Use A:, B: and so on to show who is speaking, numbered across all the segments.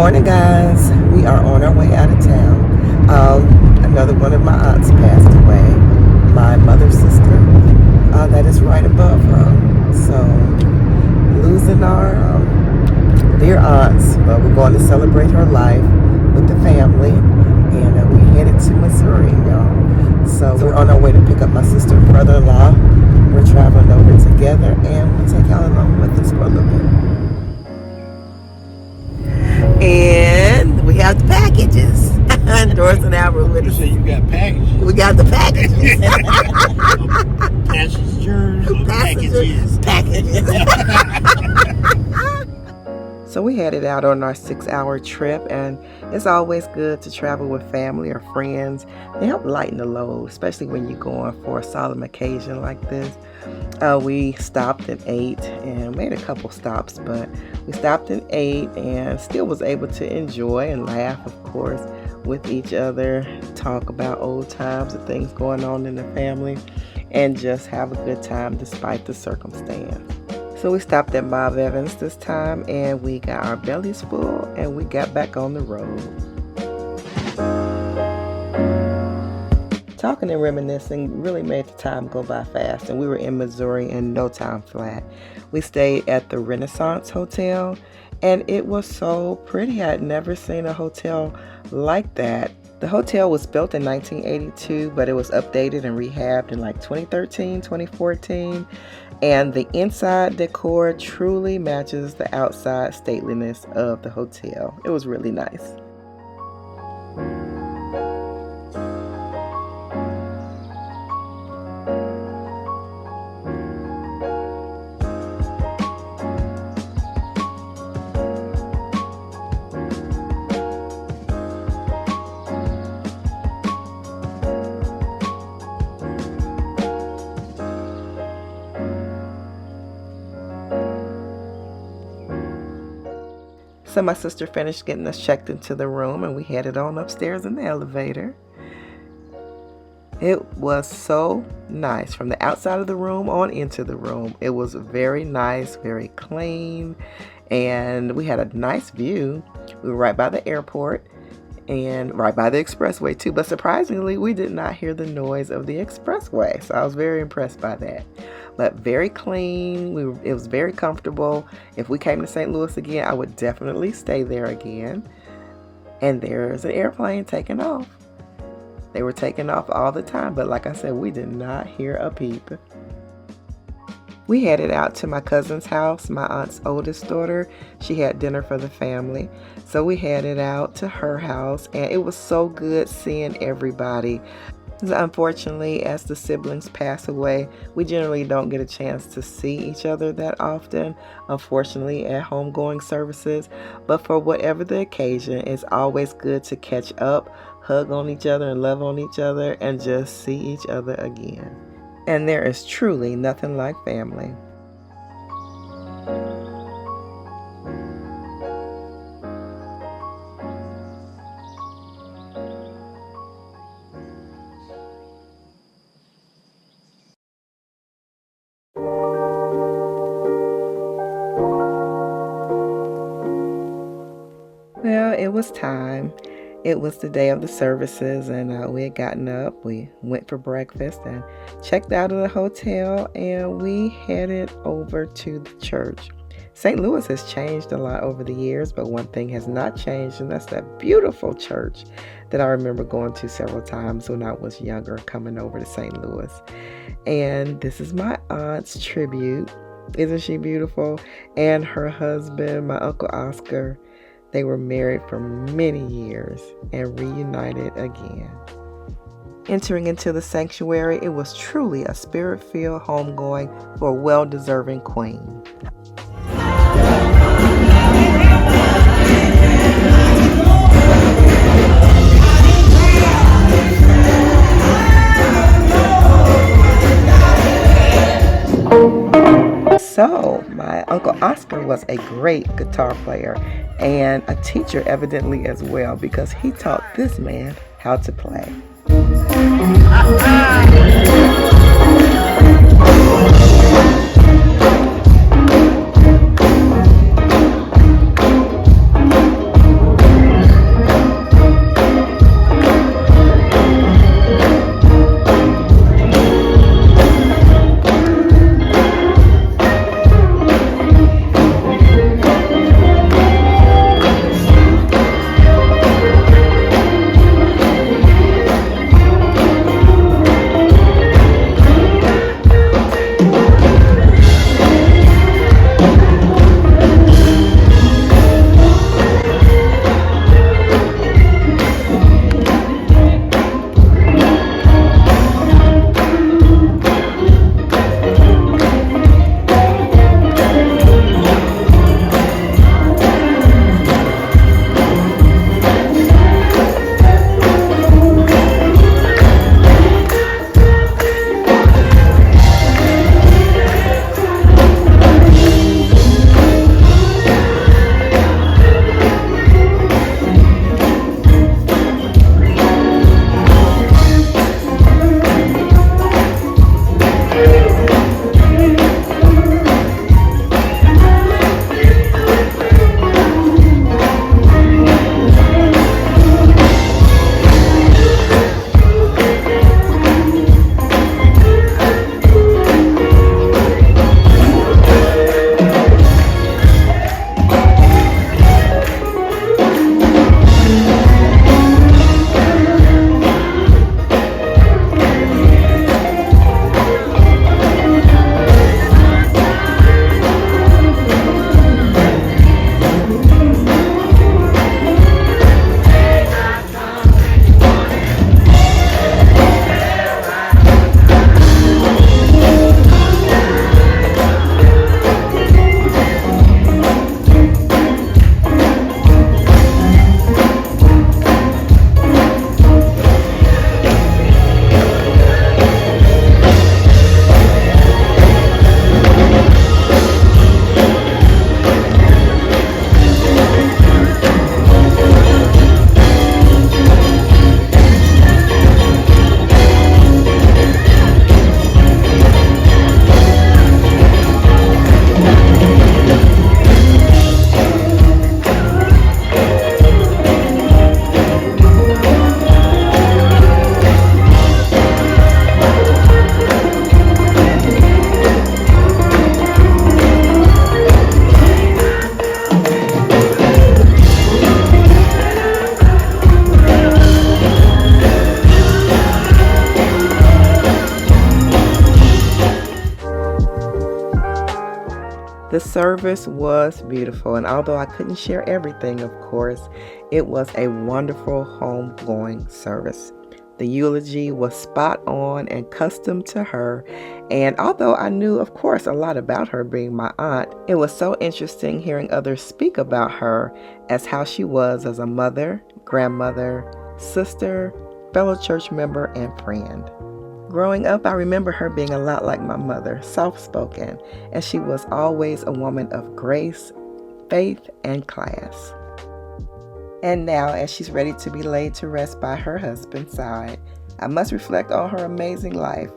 A: morning, guys. We are on our way out of town. Another one of my aunts passed away. My mother's sister, that is right above her. So, losing our dear aunts, but we're going to celebrate her life with the family, and we headed to Missouri, y'all. So we're on our way to pick up my sister and brother-in-law. We're traveling over together, and we'll take y'all along with us for a little bit. And we have the packages. Doris and Albert with us.
B: You say you got packages.
A: We got the packages.
B: Packages.
A: So we headed out on our 6-hour trip, and it's always good to travel with family or friends. They help lighten the load, especially when you're going for a solemn occasion like this. We stopped and ate and made a couple stops, but we stopped and ate and still was able to enjoy and laugh, of course, with each other, talk about old times and things going on in the family, and just have a good time despite the circumstance. So we stopped at Mauves this time, and we got our bellies full, and we got back on the road. Talking and reminiscing really made the time go by fast, and we were in Missouri in no time flat. We stayed at the Renaissance Hotel, and it was so pretty. I had never seen a hotel like that. The hotel was built in 1982, but it was updated and rehabbed in like 2013, 2014. And the inside decor truly matches the outside stateliness of the hotel. It was really nice. So my sister finished getting us checked into the room, and we headed on upstairs in the elevator. It was so nice from the outside of the room on into the room. It was very nice, very clean, and we had a nice view. We were right by the airport and right by the expressway too, but surprisingly we did not hear the noise of the expressway, so I was very impressed by that. But very clean. It was very comfortable. If we came to St. Louis again, I would definitely stay there again. And there's an airplane taking off. They were taking off all the time, but like I said, we did not hear a peep. We headed out to my cousin's house, my aunt's oldest daughter. She had dinner for the family. So we headed out to her house, and it was so good seeing everybody. Unfortunately, as the siblings pass away, we generally don't get a chance to see each other that often, unfortunately, at homegoing services. But for whatever the occasion, it's always good to catch up, hug on each other and love on each other, and just see each other again. And there is truly nothing like family. Well, it was time. It was the day of the services, and we had gotten up. We went for breakfast and checked out of the hotel, and we headed over to the church. St. Louis has changed a lot over the years, but one thing has not changed, and that's that beautiful church that I remember going to several times when I was younger, coming over to St. Louis. And this is my aunt's tribute. Isn't she beautiful? And her husband, my Uncle Oscar. They were married for many years and reunited again. Entering into the sanctuary, it was truly a spirit-filled homegoing for a well-deserving queen. So, my Uncle Oscar was a great guitar player and a teacher evidently as well, because he taught this man how to play. The service was beautiful, and although I couldn't share everything, of course, it was a wonderful homegoing service. The eulogy was spot on and custom to her, and although I knew, of course, a lot about her being my aunt, it was so interesting hearing others speak about her as how she was as a mother, grandmother, sister, fellow church member, and friend. Growing up, I remember her being a lot like my mother, soft-spoken, and she was always a woman of grace, faith, and class. And now, as she's ready to be laid to rest by her husband's side, I must reflect on her amazing life.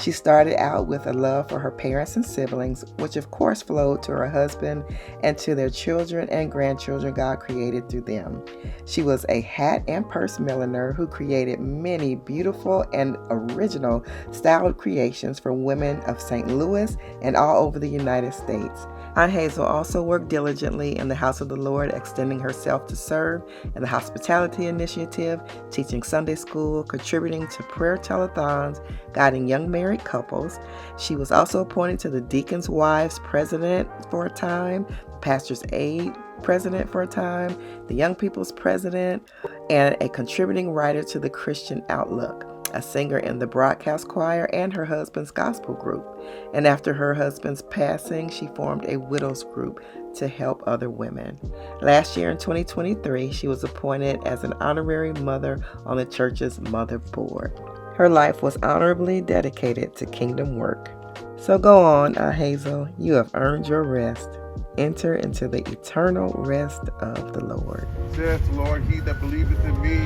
A: She started out with a love for her parents and siblings, which of course flowed to her husband and to their children and grandchildren God created through them. She was a hat and purse milliner who created many beautiful and original styled creations for women of St. Louis and all over the United States. Aunt Hazel also worked diligently in the house of the Lord, extending herself to serve in the hospitality initiative, teaching Sunday school, contributing to prayer telethons, guiding young married couples. She was also appointed to the Deacons' Wives President for a time, Pastor's Aid President for a time, the Young People's President, and a contributing writer to the Christian Outlook, a singer in the broadcast choir and her husband's gospel group. And after her husband's passing, she formed a widows group to help other women. Last year in 2023, she was appointed as an honorary mother on the church's mother board. Her life was honorably dedicated to kingdom work. So go on, Aunt Hazel, you have earned your rest. Enter into the eternal rest of the Lord.
B: Says the Lord, he that believeth in me,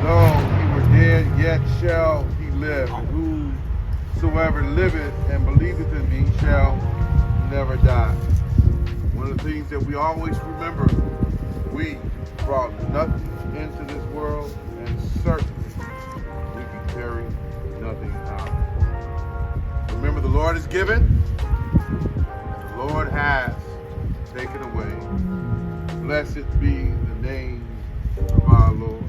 B: though he were dead, yet shall he live. And whosoever liveth and believeth in me shall never die. One of the things that we always remember, we brought nothing into this world, and certainly we can carry nothing out. Remember, the Lord is given, the Lord has taken away. Blessed be the name of our Lord.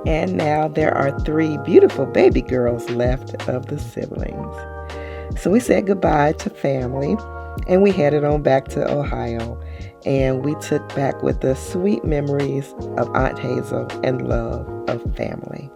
A: And now there are 3 beautiful baby girls left of the siblings. So we said goodbye to family and we headed on back to Ohio, and we took back with the sweet memories of Aunt Hazel and love of family.